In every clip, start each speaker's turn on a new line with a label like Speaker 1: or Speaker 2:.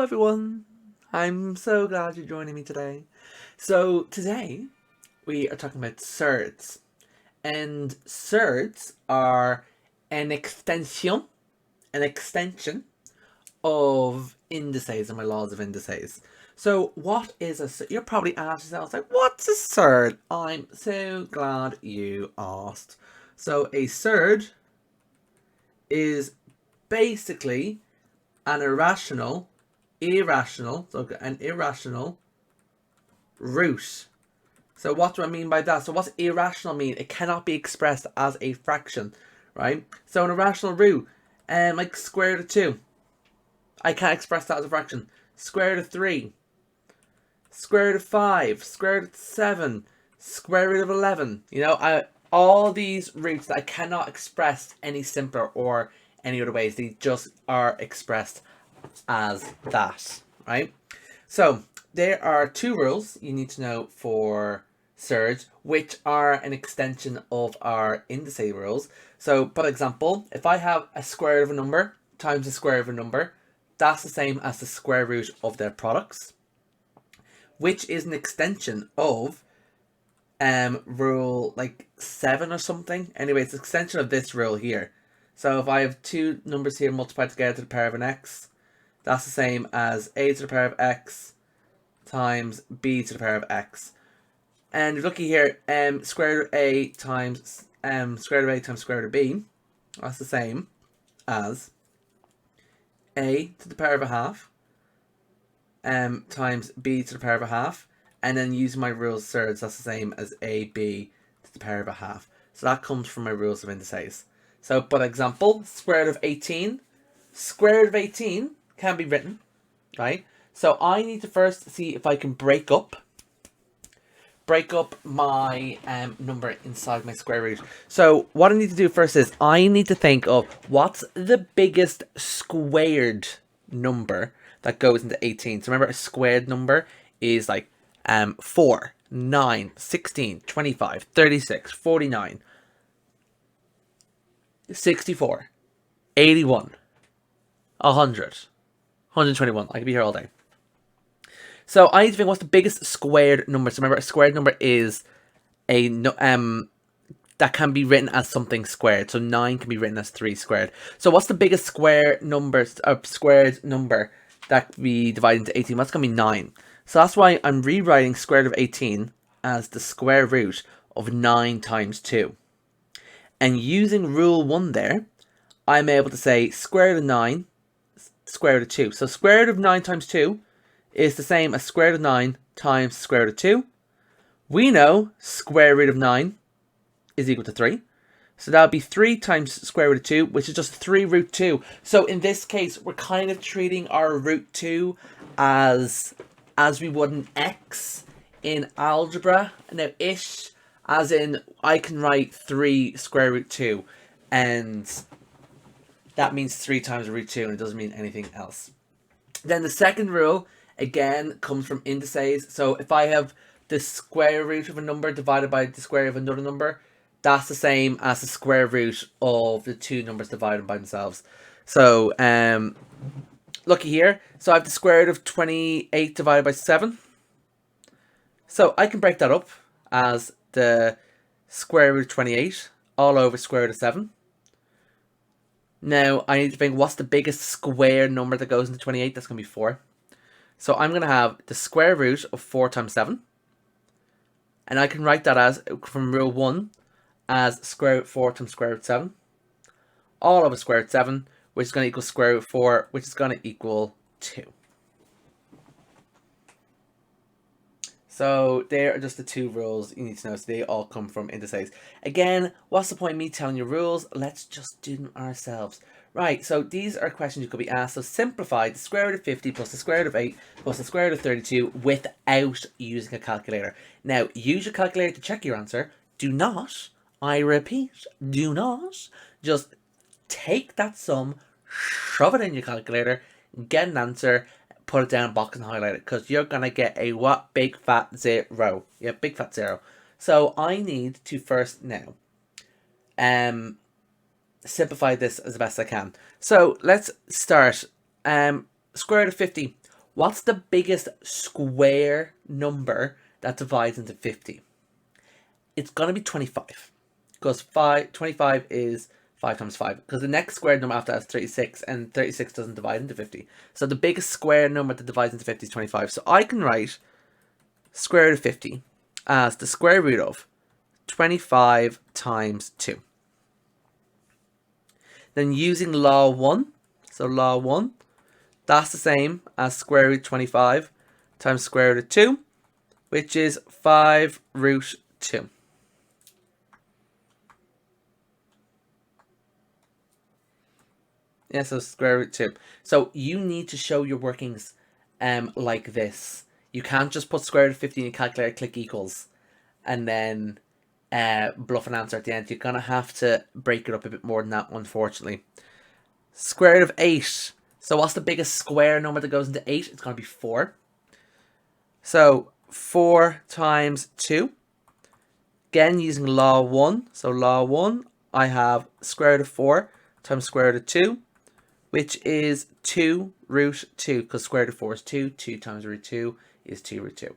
Speaker 1: everyone, I'm so glad you're joining me today. So today we are talking about surds, and surds are an extension, an extension of indices and my laws of indices. So what is a surd? You're probably asking yourself, like, what's a surd? I'm so glad you asked. So a surd is basically an an irrational root. So what do I mean by that? So what's irrational mean? It cannot be expressed as a fraction, right? So an irrational root, like square root of 2, I can't express that as a fraction. Square root of 3, square root of 5, square root of 7, square root of 11. All these roots that I cannot express any simpler or any other ways. They just are expressed as that, right? So there are two rules you need to know for surds, which are an extension of our indice rules. So, for example, if I have a square root of a number times the square root of a number, that's the same as the square root of their products, which is an extension of rule like 7 or something. Anyway, it's an extension of this rule here. So if I have two numbers here multiplied together to the power of an x, that's the same as a to the power of x times b to the power of x. And looky here, square root of a times square root of a times square root of b, that's the same as a to the power of a half times b to the power of a half. And then using my rules of surds, that's the same as ab to the power of a half. So that comes from my rules of indices. So, for example, square root of 18. Square root of 18 can be written, right? So I need to first see if I can break up my number inside my square root. So what I need to do first is I need to think of what's the biggest squared number that goes into 18. So remember, a squared number is like 4, 9, 16, 25, 36, 49, 64, 81, 100, 121. I could be here all day. So I need to think what's the biggest squared number. So remember, a squared number is a that can be written as something squared. So 9 can be written as 3 squared. So what's the biggest squared number that can be divided into 18? That's going to be 9. So that's why I'm rewriting square root of 18 as the square root of 9 times 2. And using rule 1 there, I'm able to say square root of 9, square root of 2. So square root of 9 times 2 is the same as square root of 9 times square root of 2. We know square root of 9 is equal to 3. So that would be 3 times square root of 2, which is just 3 root 2. So in this case, we're kind of treating our root 2 as we would an x in algebra. Now, as in, I can write 3 square root 2, and that means 3 times root 2, and it doesn't mean anything else. Then the second rule, again, comes from indices. So if I have the square root of a number divided by the square of another number, that's the same as the square root of the two numbers divided by themselves. So, looky here. So I have the square root of 28 divided by 7. So I can break that up as the square root of 28 all over square root of 7. Now I need to think what's the biggest square number that goes into 28. That's going to be 4. So I'm going to have the square root of 4 times 7. And I can write that as, from rule 1, as square root of 4 times square root of 7. All over square root of 7, which is going to equal square root of 4, which is going to equal 2. So there are just the two rules you need to know. So they all come from indices. Again, what's the point of me telling you rules? Let's just do them ourselves. Right, so these are questions you could be asked. So simplify the square root of 50 plus the square root of 8 plus the square root of 32 without using a calculator. Now, use your calculator to check your answer. Do not, I repeat, do not just take that sum, shove it in your calculator, get an answer, put it down in a box and highlight it, because you're going to get a what? Big fat 0. Yeah, big fat 0. So I need to first now simplify this as best I can. So let's start. Square root of 50. What's the biggest square number that divides into 50? It's going to be 25. Because 25 is 5 times 5. Because the next square number after that is 36, and 36 doesn't divide into 50. So the biggest square number that divides into 50 is 25. So I can write square root of 50 as the square root of 25 times 2. Then using law 1, so law 1, that's the same as square root 25 times square root of 2, which is 5 root 2. Yeah, so square root 2. So you need to show your workings like this. You can't just put square root of 50 in your calculator, click equals, and then bluff an answer at the end. You're going to have to break it up a bit more than that, unfortunately. Square root of 8. So what's the biggest square number that goes into 8? It's going to be 4. So 4 times 2. Again, using law 1. So law 1, I have square root of 4 times square root of 2, which is 2 root 2, because square root of 4 is 2. 2 times root 2 is 2 root 2.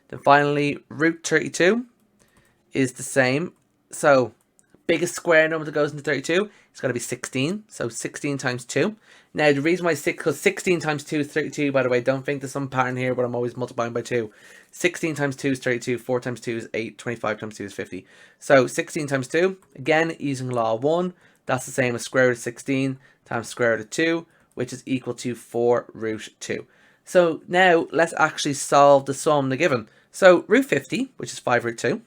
Speaker 1: Then finally, root 32 is the same. So biggest square number that goes into 32 is going to be 16. So 16 times 2. Now, the reason why because 16 times 2 is 32, by the way, don't think there's some pattern here, but I'm always multiplying by 2. 16 times 2 is 32, 4 times 2 is 8, 25 times 2 is 50. So 16 times 2, again, using law 1, that's the same as square root of 16 times square root of 2, which is equal to 4 root 2. So now, let's actually solve the sum they're given. So root 50, which is 5 root 2,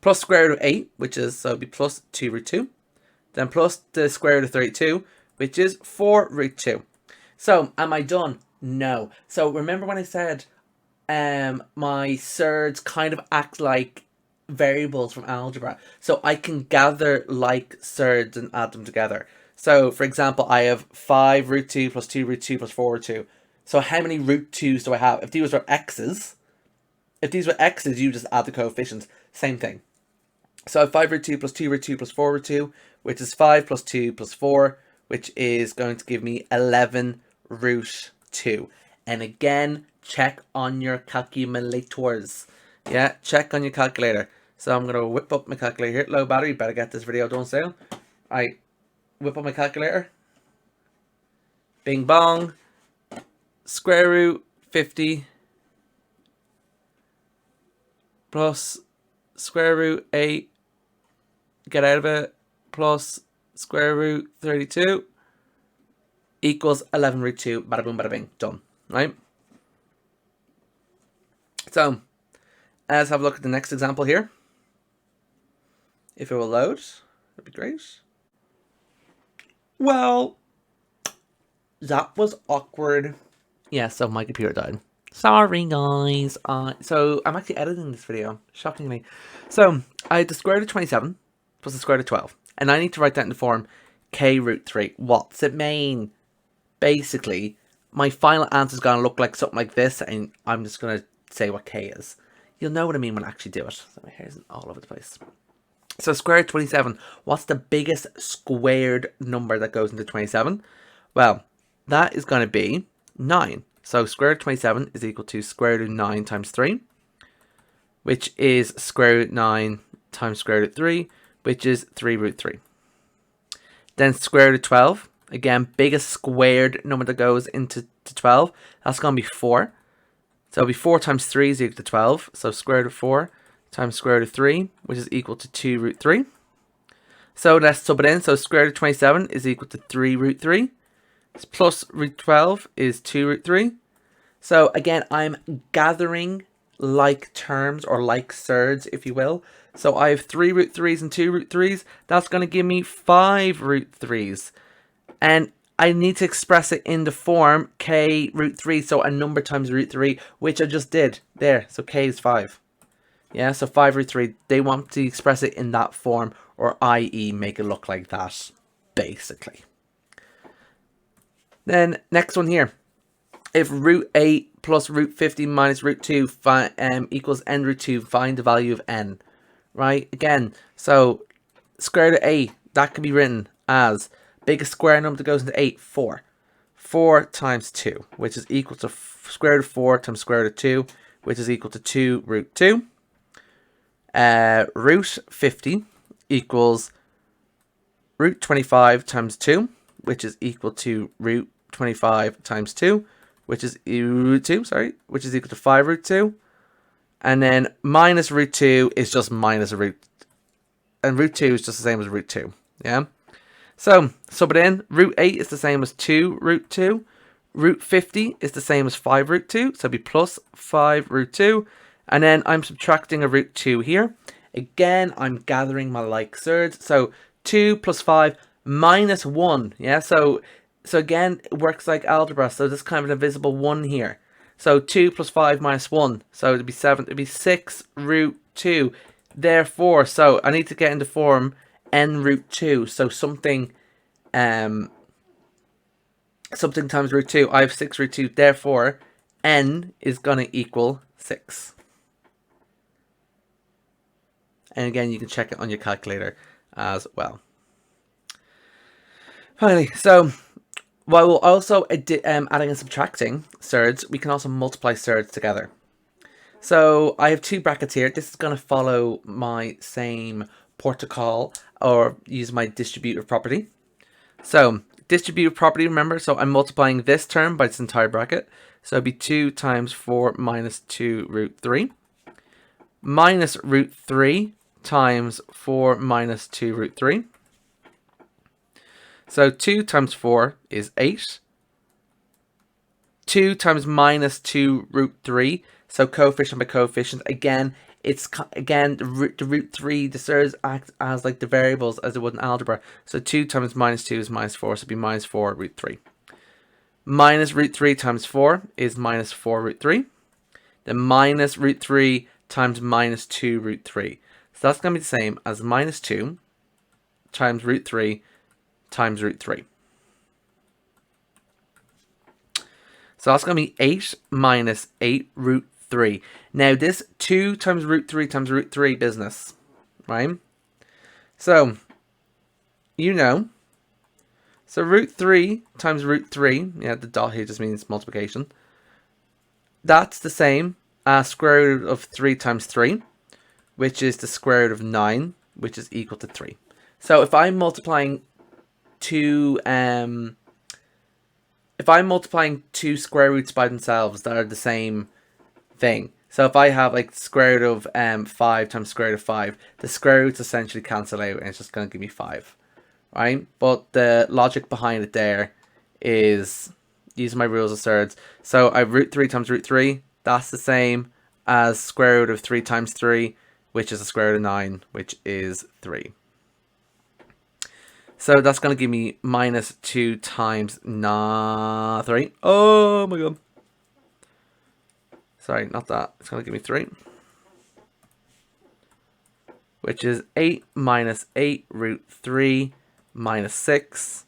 Speaker 1: plus square root of 8, which is, so it'll be plus 2 root 2, then plus the square root of 32, which is 4 root 2. So, am I done? No. So, remember when I said my surds kind of act like variables from algebra. So, I can gather like surds and add them together. So, for example, I have 5 root 2 plus 2 root 2 plus 4 root 2. So, how many root 2s do I have? If these were x's, you just add the coefficients. Same thing. So I have 5 root 2 plus 2 root 2 plus 4 root 2, which is 5 plus 2 plus 4, which is going to give me 11 root 2. And again, check on your calculators. Yeah, check on your calculator. So I'm going to whip up my calculator here. Low battery, better get this video done soon. I whip up my calculator. Bing bong. Square root 50 plus square root 8, get out of it, plus square root 32 equals 11 root 2, bada boom, bada bing, done, right? So, let's have a look at the next example here. If it will load, that'd be great. Well, that was awkward. Yeah, so my computer died. Sorry, guys. So I'm actually editing this video, shockingly. So I had the square root of 27 plus the square root of 12. And I need to write that in the form k root 3. What's it mean? Basically, my final answer is going to look like something like this, and I'm just going to say what k is. You'll know what I mean when I actually do it. So my hair isn't all over the place. So square root of 27, what's the biggest squared number that goes into 27? Well, that is going to be 9. So square root of 27 is equal to square root of 9 times 3, which is square root of 9 times square root of 3, which is 3 root 3. Then square root of 12, again, biggest squared number that goes into 12, that's going to be 4. So it'll be 4 times 3 is equal to 12. So square root of 4 times square root of 3, which is equal to 2 root 3. So let's sub it in. So square root of 27 is equal to 3 root 3. Plus root 12 is 2 root 3. So again, I'm gathering like terms, or like surds, if you will. So I have 3 root 3s and 2 root 3s. That's going to give me 5 root 3s. And I need to express it in the form k root 3. So a number times root 3, which I just did there. So k is 5. Yeah, so 5 root 3. They want to express it in that form, or i.e. make it look like that, basically. Then next one here. If root 8 plus root 50 minus root 2 equals n root 2, find the value of n. Right? Again, so square root of 8, that can be written as biggest square number that goes into 8, 4. 4 times 2, which is equal to square root of 4 times square root of 2, which is equal to 2 root 2. Root 50 equals root 25 times 2, which is equal to root 25 times 2, which is root 2, which is equal to 5 root 2. And then minus root 2 is just minus a root. And root 2 is just the same as root 2. Yeah? So, sub it in. Root 8 is the same as 2 root 2. Root 50 is the same as 5 root 2. So it'd be plus 5 root 2. And then I'm subtracting a root 2 here. Again, I'm gathering my like surds. So 2 plus 5 minus 1. Yeah, so again, it works like algebra. So there's kind of an invisible 1 here. So 2 plus 5 minus 1. So it'd be 7. It'd be 6 root 2. Therefore, so I need to get into form n root 2. So something times root 2. I have 6 root 2. Therefore, n is going to equal 6. And again, you can check it on your calculator as well. Finally, so while we're also adding and subtracting surds, we can also multiply surds together. So I have two brackets here. This is going to follow my same protocol or use my distributive property. So distributive property, remember, so I'm multiplying this term by this entire bracket. So it'd be 2 times 4 minus 2 root 3 minus root 3 times 4 minus 2 root 3. So 2 times 4 is 8. 2 times minus 2 root 3. So coefficient by coefficient. Again, it's the root 3, the surds act as like the variables as it would in algebra. So 2 times minus 2 is minus 4. So it'd be minus 4 root 3. Minus root 3 times 4 is minus 4 root 3. Then minus root 3 times minus 2 root 3. So that's going to be the same as minus 2 times root 3 times root 3. So that's going to be 8 minus 8 root 3. Now this 2 times root 3 business, right? So, so root 3 times root 3, yeah, the dot here just means multiplication. That's the same as square root of 3 times 3, which is the square root of 9, which is equal to 3. So if I'm multiplying two square roots by themselves that are the same thing. So if I have like square root of 5 times square root of 5, the square roots essentially cancel out and it's just going to give me 5. Right? But the logic behind it there is using my rules of surds. So I have root 3 times root 3. That's the same as square root of 3 times 3, which is the square root of 9, which is 3. So that's going to give me minus 2 times 3. Oh my god. Sorry, not that. It's going to give me 3. Which is 8 minus 8 root 3 minus 6.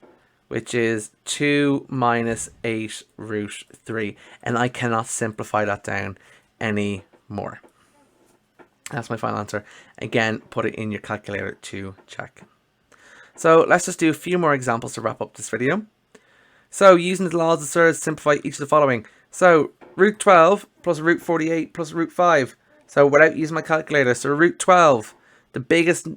Speaker 1: Which is 2 minus 8 root 3. And I cannot simplify that down any more. That's my final answer. Again, put it in your calculator to check. So let's just do a few more examples to wrap up this video. So using the laws of surds, simplify each of the following. So root 12 plus root 48 plus root 5. So without using my calculator, so root 12, the biggest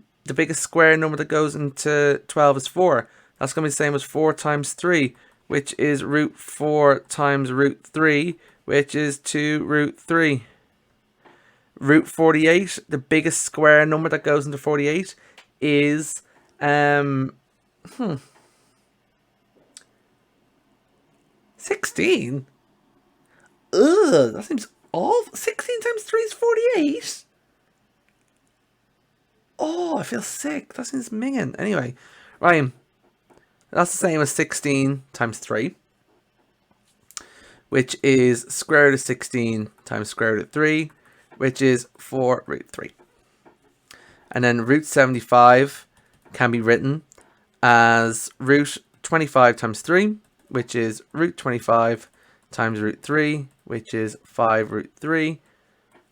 Speaker 1: square number that goes into 12 is 4. That's going to be the same as 4 times 3, which is root 4 times root 3, which is 2 root 3. Root 48, the biggest square number that goes into 48 is 16. Ugh, that seems awful. 16 times 3 is 48. Oh, I feel sick. That seems minging. Anyway, right. That's the same as 16 times 3, which is square root of 16 times square root of 3, which is 4 root 3. And then root 75 can be written as root 25 times 3, which is root 25 times root 3, which is 5 root 3.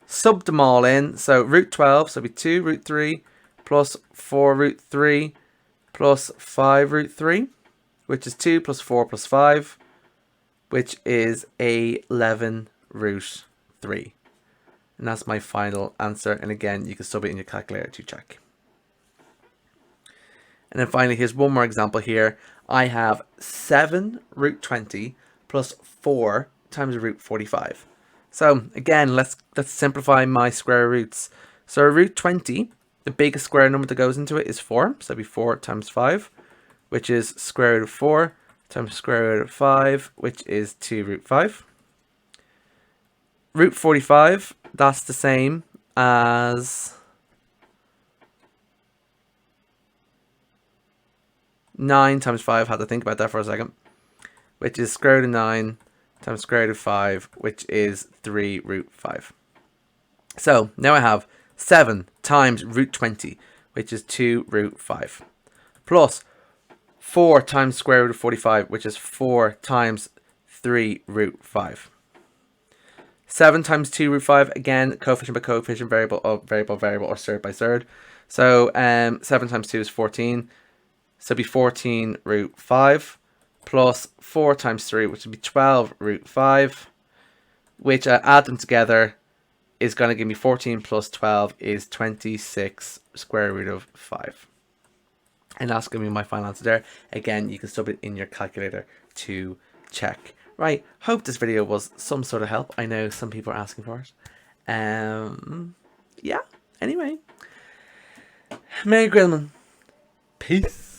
Speaker 1: Sub them all in. So root 12, so it'll be 2 root 3 plus 4 root 3 plus 5 root 3, which is 2 plus 4 plus 5, which is 11 root 3. And that's my final answer. And again, you can sub it in your calculator to check. And then finally, here's one more example here. I have 7 root 20 plus 4 times root 45. So again, let's simplify my square roots. So root 20, the biggest square number that goes into it is 4. So it'd be 4 times 5, which is square root of 4 times square root of 5, which is 2 root 5. Root 45, that's the same as 9 times 5, had to think about that for a second, which is square root of 9 times square root of 5, which is 3 root 5. So now I have 7 times root 20, which is 2 root 5, plus 4 times square root of 45, which is 4 times 3 root 5. 7 times 2 root 5, again, coefficient by coefficient, variable by variable, or surd by surd. So 7 times 2 is 14. So it'd be 14 root 5 plus 4 times 3, which would be 12 root 5, which add them together is going to give me 14 plus 12 is 26 square root of 5. And that's going to be my final answer there. Again, you can sub it in your calculator to check. Right, hope this video was some sort of help. I know some people are asking for it. Yeah, anyway. Merry Grillman. Peace.